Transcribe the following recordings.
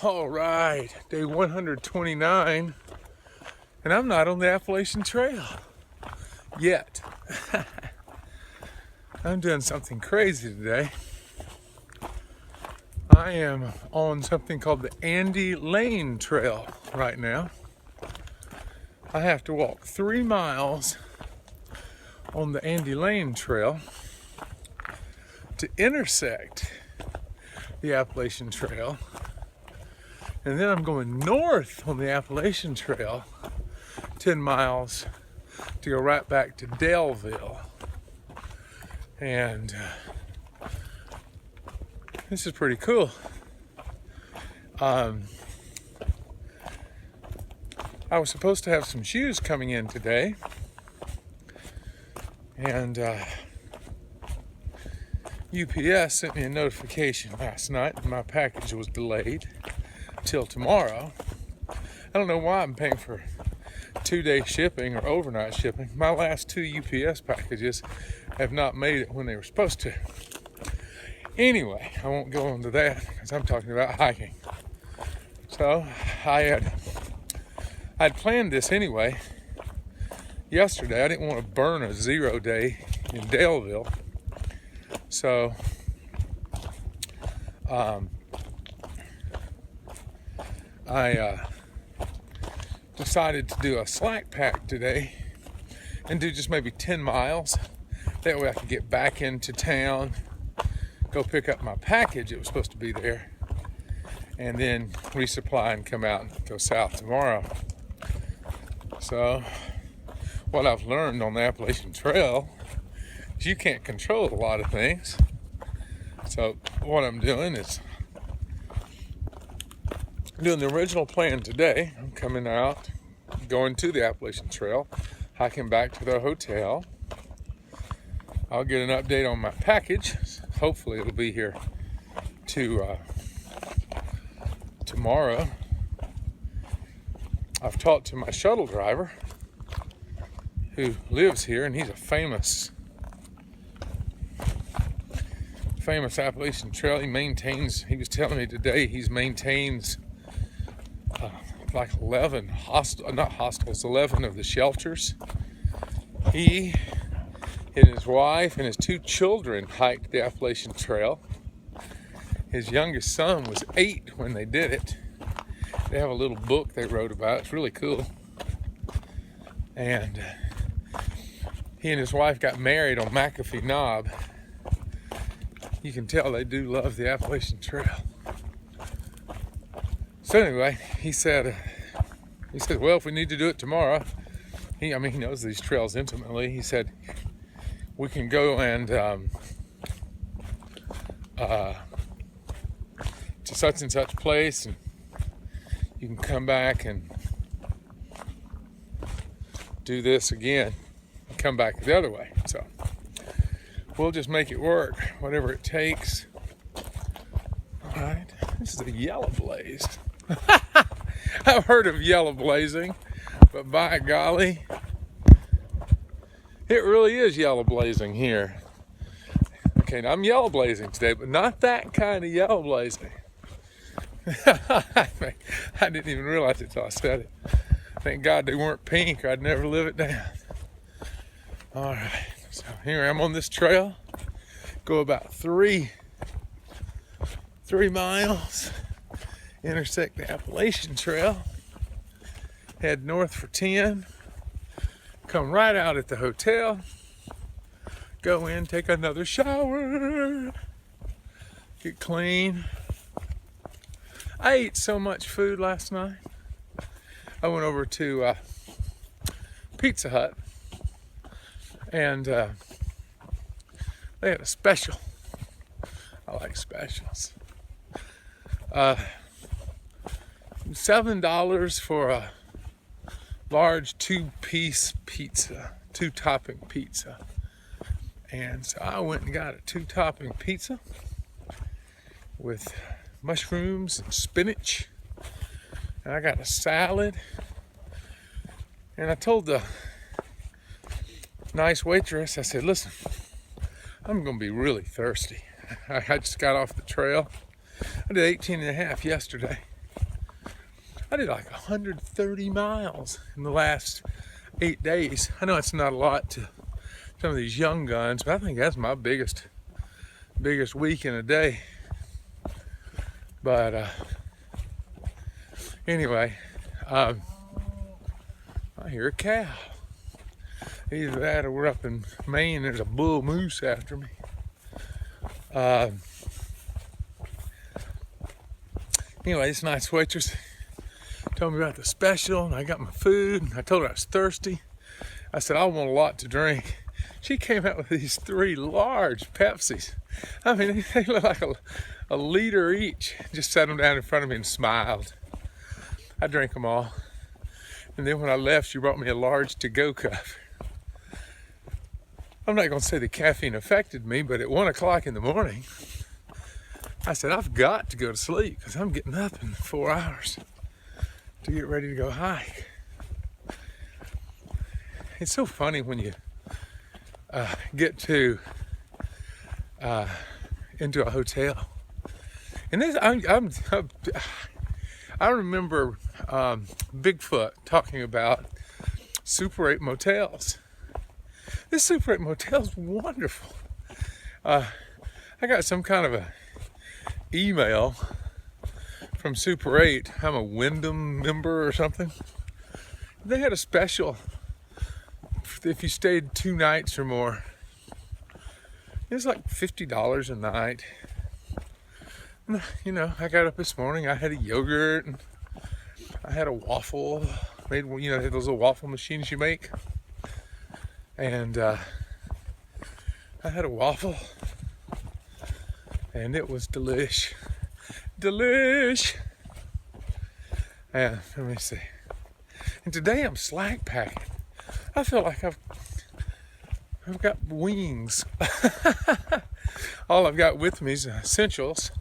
All right, day 129, and I'm not on the Appalachian Trail yet. I'm doing something crazy today. I am on something called the Layne Trail right now. I have to walk 3 miles on the Layne Trail to intersect the Appalachian Trail. And then I'm going north on the Appalachian Trail 10 miles to go right back to Daleville. And this is pretty cool. I was supposed to have some shoes coming in today. And UPS sent me a notification last night and my package was delayed till tomorrow. I don't know why I'm paying for 2-day shipping or overnight shipping. My last 2 UPS packages have not made it when they were supposed to. Anyway, I won't go into that because I'm talking about hiking. So I had planned this anyway. Yesterday, I didn't want to burn a 0 day in Daleville. So I decided to do a slack pack today and do just maybe 10 miles. That way I could get back into town, go pick up my package. It was supposed to be there, and then resupply and come out and go south tomorrow. So what I've learned on the Appalachian Trail is you can't control a lot of things. So what I'm doing is doing the original plan today. I'm coming out, going to the Appalachian Trail, hiking back to the hotel. I'll get an update on my package. Hopefully it'll be here tomorrow. I've talked to my shuttle driver who lives here, and he's a famous Appalachian Trail. He was telling me today he maintains like 11 11 of the shelters. He and his wife and his 2 children hiked the Appalachian Trail. His youngest son was 8 when they did it. They have a little book they wrote about it. It's really cool. And he and his wife got married on McAfee Knob. You can tell they do love the Appalachian Trail. So anyway, he said, well, if we need to do it tomorrow, he knows these trails intimately. He said, we can go and to such and such place, and you can come back and do this again and come back the other way. So we'll just make it work, whatever it takes. All right, this is a yellow blaze. I've heard of yellow blazing, but by golly, it really is yellow blazing here. Okay, now I'm yellow blazing today, but not that kind of yellow blazing. I didn't even realize it until I said it. Thank God they weren't pink, or I'd never live it down. All right, so here I am on this trail. Go about 3 miles, intersect the Appalachian Trail, head north for 10, come right out at the hotel, go in, take another shower, get clean. I ate so much food last night. I went over to Pizza Hut, and they had a special. I like specials. $7 for a large 2-piece pizza, 2-topping pizza. And so I went and got a 2-topping pizza with mushrooms and spinach. And I got a salad. And I told the nice waitress, I said, listen, I'm going to be really thirsty. I just got off the trail. I did 18 and a half yesterday. I did like 130 miles in the last 8 days. I know it's not a lot to some of these young guns, but I think that's my biggest week in a day. But anyway, I hear a cow. Either that or we're up in Maine, there's a bull moose after me. Anyway, this nice waitress told me about the special, and I got my food, and I told her I was thirsty. I said, I want a lot to drink. She came out with these 3 large Pepsis. I mean, they look like a liter each. Just set them down in front of me and smiled. I drank them all. And then when I left, she brought me a large to-go cup. I'm not going to say the caffeine affected me, but at 1 o'clock in the morning, I said, I've got to go to sleep because I'm getting up in 4 hours to get ready to go hike. It's so funny when you get to into a hotel. And this, I remember Bigfoot talking about Super 8 motels. This Super 8 motel is wonderful. I got some kind of a email from Super 8. I'm a Wyndham member or something. They had a special if you stayed 2 nights or more. It was like $50 a night. And, you know, I got up this morning, I had a yogurt and I had a waffle. Made, you know, those little waffle machines you make. And I had a waffle and it was delish. And let me see. And today I'm slack packing. I feel like I've got wings. All I've got with me is essentials.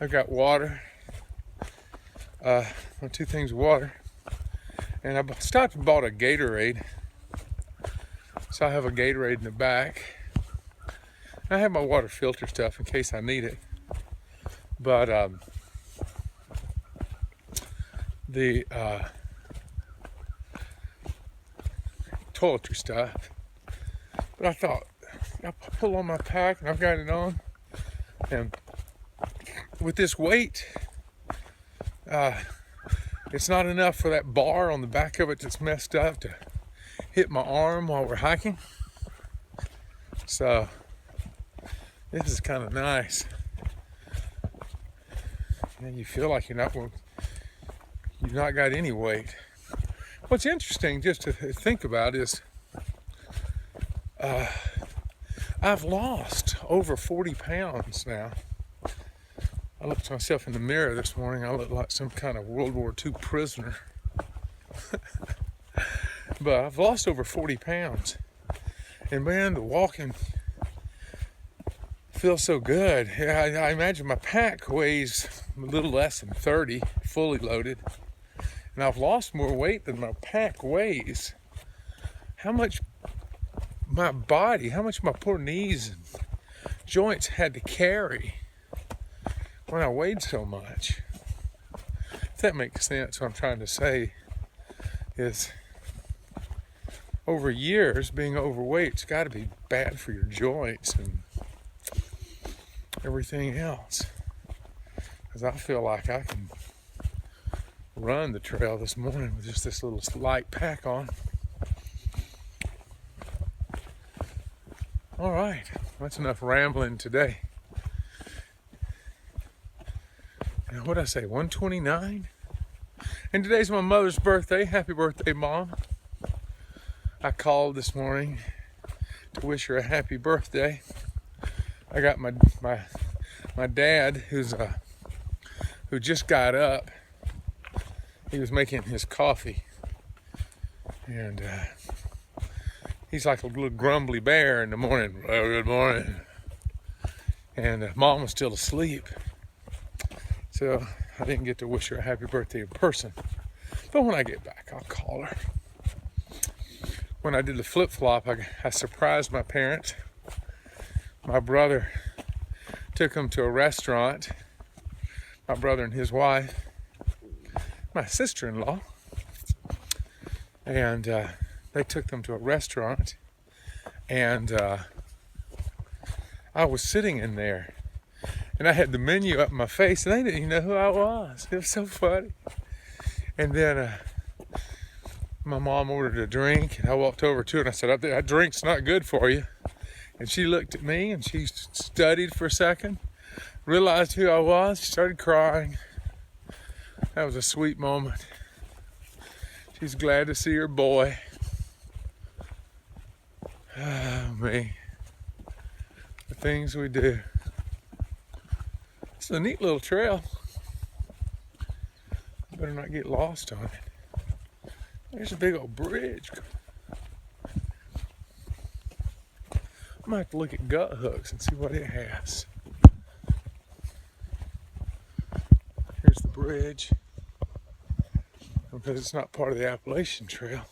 I've got water, 2 things of water, and I stopped and bought a Gatorade. So I have a Gatorade in the back. I have my water filter stuff in case I need it. But the toiletry stuff. But I thought, I'll pull on my pack and I've got it on. And with this weight, it's not enough for that bar on the back of it that's messed up to hit my arm while we're hiking. So this is kind of nice. And you feel like you've not got any weight. What's interesting just to think about is I've lost over 40 pounds now. I looked at myself in the mirror this morning. I looked like some kind of World War II prisoner. But I've lost over 40 pounds. And man, the walking feels so good. I imagine my pack weighs a little less than 30, fully loaded. And I've lost more weight than my pack weighs. How much my poor knees and joints had to carry when I weighed so much. If that makes sense, what I'm trying to say is over years, being overweight's got to be bad for your joints and everything else. Because I feel like I can run the trail this morning with just this little light pack on. All right, that's enough rambling today. Now, what did I say, 129? And today's my mother's birthday. Happy birthday, Mom. I called this morning to wish her a happy birthday. I got my dad, who just got up. He was making his coffee, and he's like a little grumbly bear in the morning. Oh, good morning. And Mom was still asleep, so I didn't get to wish her a happy birthday in person. But when I get back, I'll call her. When I did the flip-flop, I surprised my parents. My brother took them to a restaurant, my brother and his wife. my sister-in-law, and they took them to a restaurant, and I was sitting in there, and I had the menu up in my face, and they didn't even know who I was. It was so funny. And then my mom ordered a drink, and I walked over to her, and I said, "That drink's not good for you." And she looked at me, and she studied for a second, realized who I was, she started crying. That was a sweet moment. She's glad to see her boy. Oh, me. The things we do. It's a neat little trail. Better not get lost on it. There's a big old bridge. I might have to look at gut hooks and see what it has. Here's the bridge. Because it's not part of the Appalachian Trail,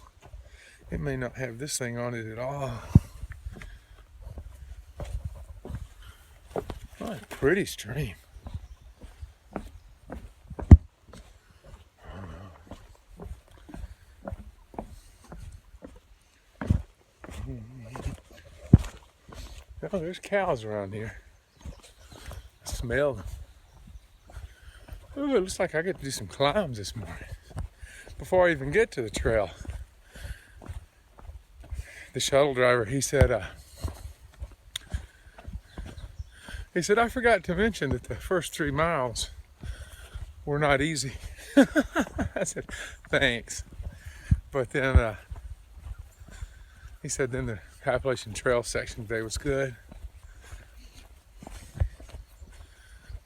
it may not have this thing on it at all. Oh, a pretty stream. Oh, there's cows around here. I smell them. Ooh, it looks like I get to do some climbs this morning. Before I even get to the trail, the shuttle driver, he said, I forgot to mention that the first 3 miles were not easy. I said, thanks. But then he said then the Appalachian Trail section today was good.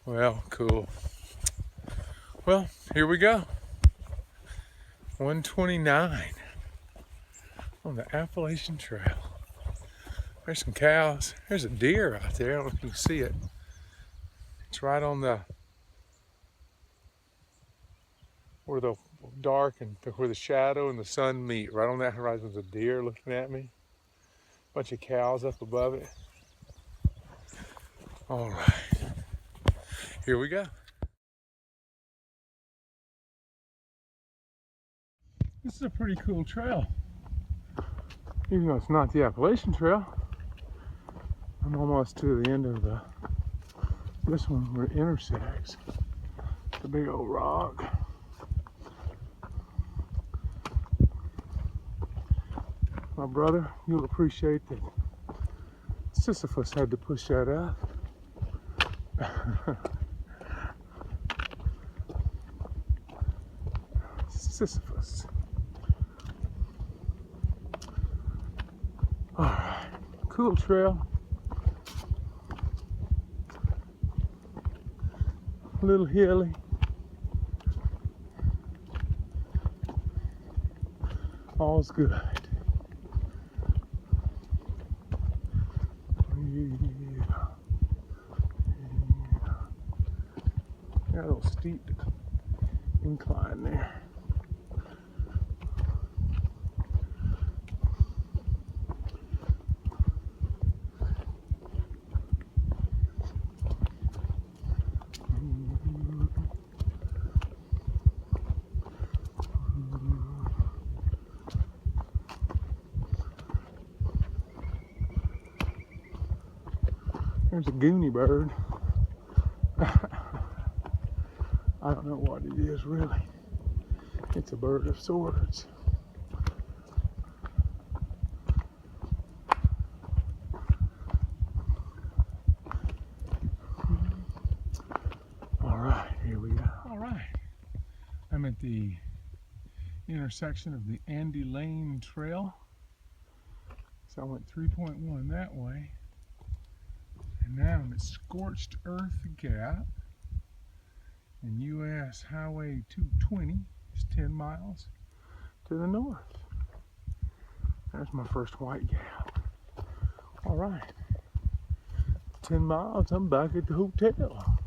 Well, cool. Well, here we go. 129 on the Appalachian Trail. There's some cows. There's a deer out there. I don't know if you can see it. It's right on where the dark and where the shadow and the sun meet. Right on that horizon is a deer looking at me. Bunch of cows up above it. All right, here we go. This is a pretty cool trail. Even though it's not the Appalachian Trail, I'm almost to the end of this one where it intersects. The big old rock. My brother, you'll appreciate that Sisyphus had to push that up. Sisyphus. All right, cool trail. A little hilly. All's good. Got a little steep incline there. There's a goonie bird. I don't know what it is really. It's a bird of sorts. All right, here we go. All right, I'm at the intersection of the Layne Trail. So I went 3.1 that way. And now I'm at Scorched Earth Gap and US Highway 220 is 10 miles to the north. There's my first white gap. All right, 10 miles, I'm back at the hotel.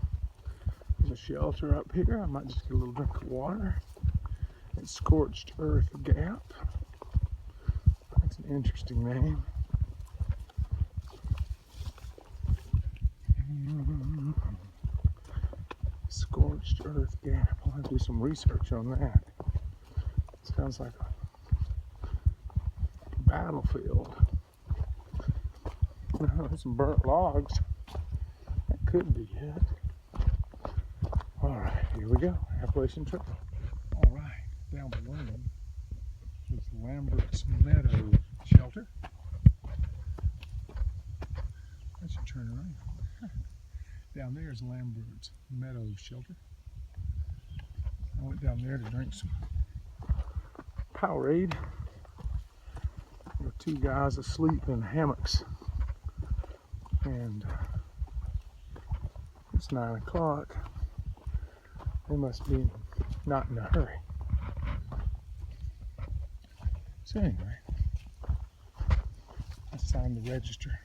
There's a shelter up here. I might just get a little drink of water. It's Scorched Earth Gap. That's an interesting name. Scorched earth gap. I'll have to do some research on that. Sounds like a battlefield. Oh, there's some burnt logs. That could be it. Alright, here we go. Appalachian Trail. Alright, down below is Lambert's Meadow Shelter. I should turn around. Down there is Lambert's Meadow Shelter. I went down there to drink some Powerade. There were two guys asleep in hammocks. And it's 9 o'clock. They must be not in a hurry. So anyway, I signed the register.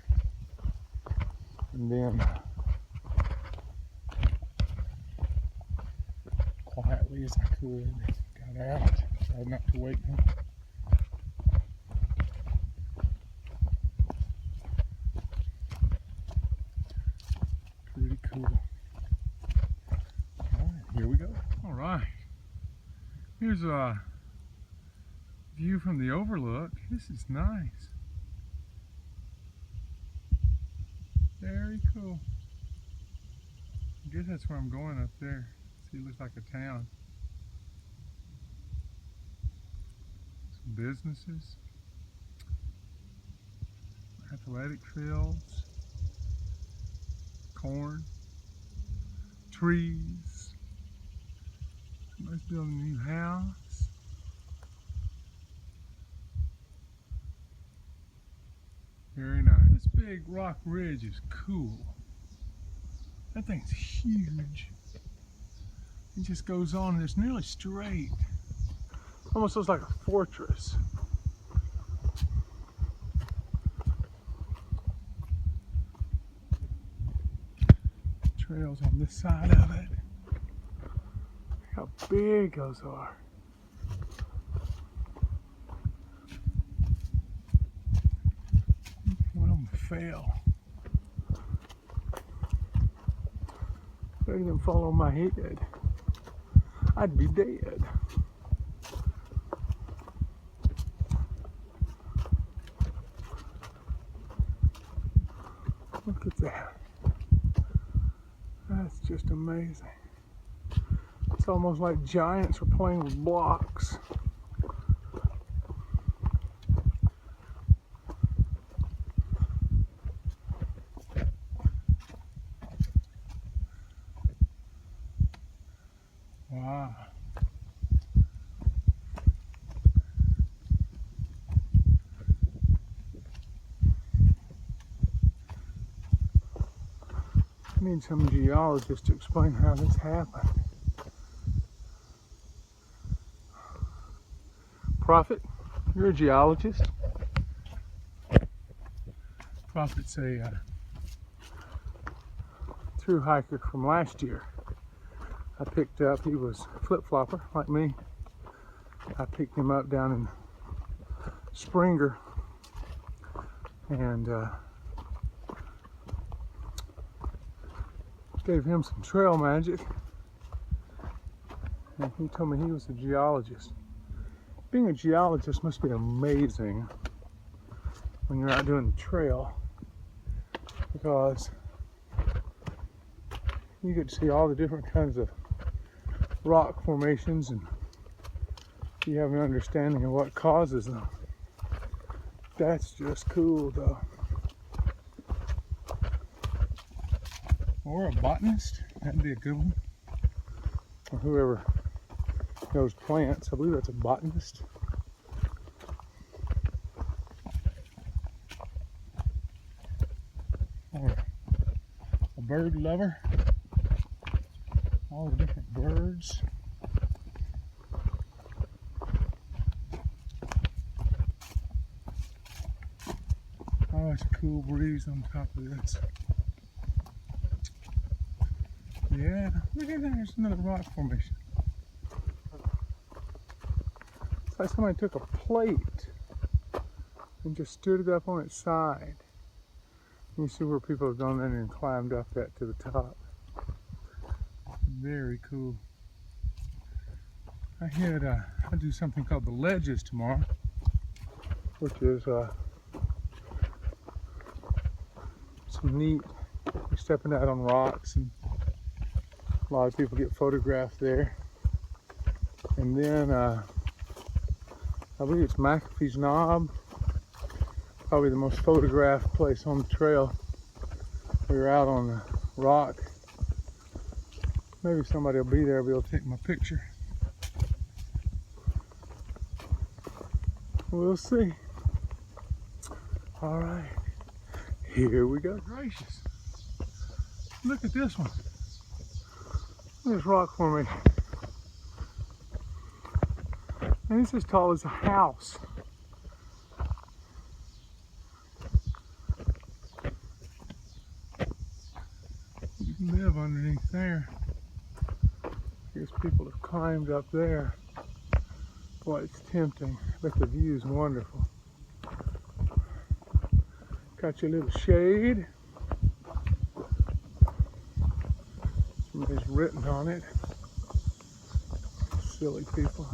And then quietly as I could, got out, tried not to wake them. Pretty cool. Alright, here we go. Alright. Here's a view from the Overlook. This is nice. Very cool. I guess that's where I'm going up there. See, it looks like a town. Some businesses. Athletic fields. Corn. Trees. Somebody's building a new house. Very nice. This big rock ridge is cool. That thing's huge. It just goes on and it's nearly straight. Almost looks like a fortress. Trails on this side of it. Look how big those are. One of them fell. They didn't fall on my head. I'd be dead. Look at that. That's just amazing. It's almost like giants were playing with blocks. Wow. I need some geologist to explain how this happened. Prophet, you're a geologist. Prophet's a thru-hiker from last year. I picked up, he was a flip-flopper like me. I picked him up down in Springer and gave him some trail magic. And he told me he was a geologist. Being a geologist must be amazing when you're out doing the trail, because you get to see all the different kinds of rock formations and you have an understanding of what causes them. That's just cool though. Or a botanist, that'd be a good one. Or whoever knows plants, I believe that's a botanist. Or a bird lover. All the different birds. Oh, it's a cool breeze on top of this. Yeah, look at that, there's another rock formation. It's like somebody took a plate and just stood it up on its side. You see where people have gone in and climbed up that to the top. Very cool. I do something called the ledges tomorrow, which is some neat. You're stepping out on rocks, and a lot of people get photographed there. And then I believe it's McAfee's Knob, probably the most photographed place on the trail. We were out on the rock. Maybe somebody will be there, be able to take my picture. We'll see. All right, here we go. Gracious, look at this one. Look at this rock formation. And it's as tall as a house. You can live underneath there. I guess people have climbed up there. Boy, it's tempting, but the view is wonderful. Got your little shade. Somebody's written on it. Silly people.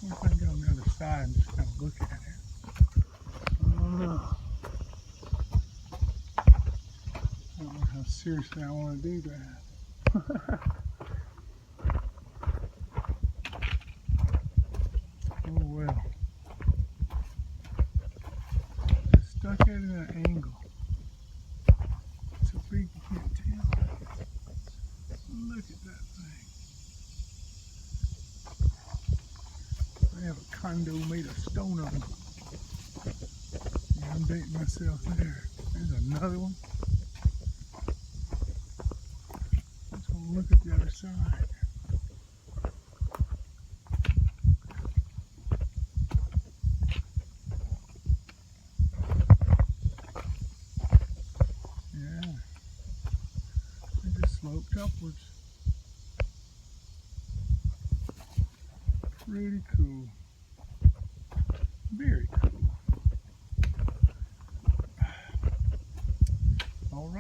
If I can get on the other side and just kind of look at it. I don't know. I don't know how seriously I want to do that. Oh well. Stuck at an angle. So big you can't tell. Look at that thing. They have a condo made of stone on them. Yeah, I'm dating myself there. There's another one. Let's go look at the other side. Yeah, they just sloped upwards. Pretty cool. Very cool. All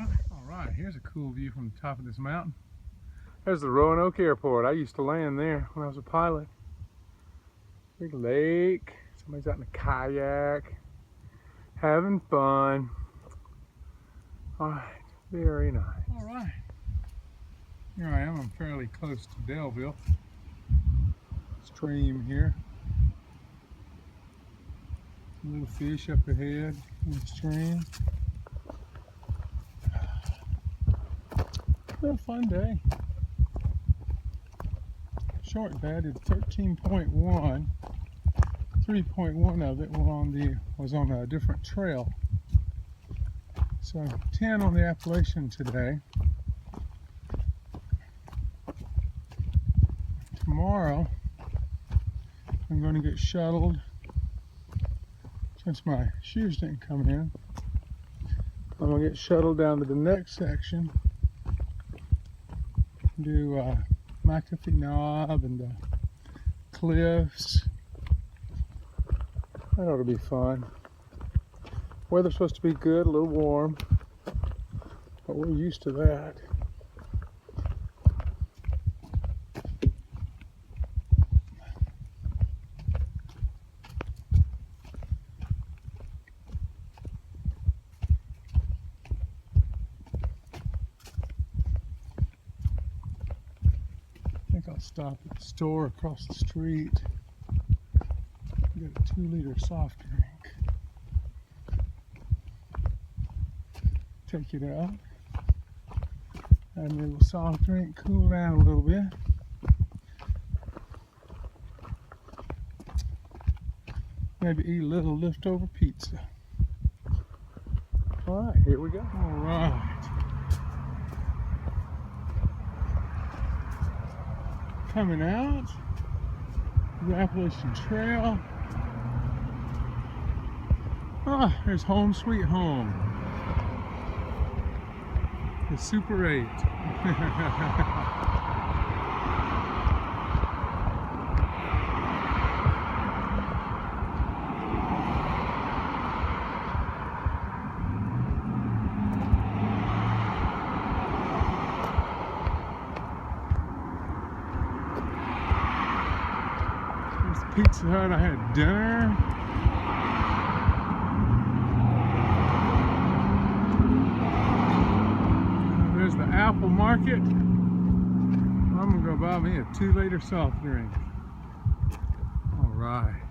right, here's a cool view from the top of this mountain. There's the Roanoke Airport. I used to land there when I was a pilot. Big lake. Somebody's out in a kayak, having fun. All right, very nice. All right, here I am. I'm fairly close to Daleville. Stream here. Little fish up ahead in the stream. What a fun day. Short day, I did 13.1. 3.1 of it was on a different trail. So 10 on the Appalachian today. Tomorrow I'm going to get shuttled, since my shoes didn't come in. I'm going to get shuttled down to the next section, do McAfee Knob and the cliffs. That ought to be fun. Weather's supposed to be good, a little warm, but we're used to that. I think I'll stop at the store across the street. Get a 2-liter soft drink. Take it out. Have a little soft drink, cool down a little bit. Maybe eat a little leftover pizza. All right, here we go. All right. Coming out the Appalachian Trail. Ah, there's home sweet home. The Super 8. Pizza Hut. I had dinner. There's the apple market. I'm gonna go buy me a 2-liter soft drink. All right.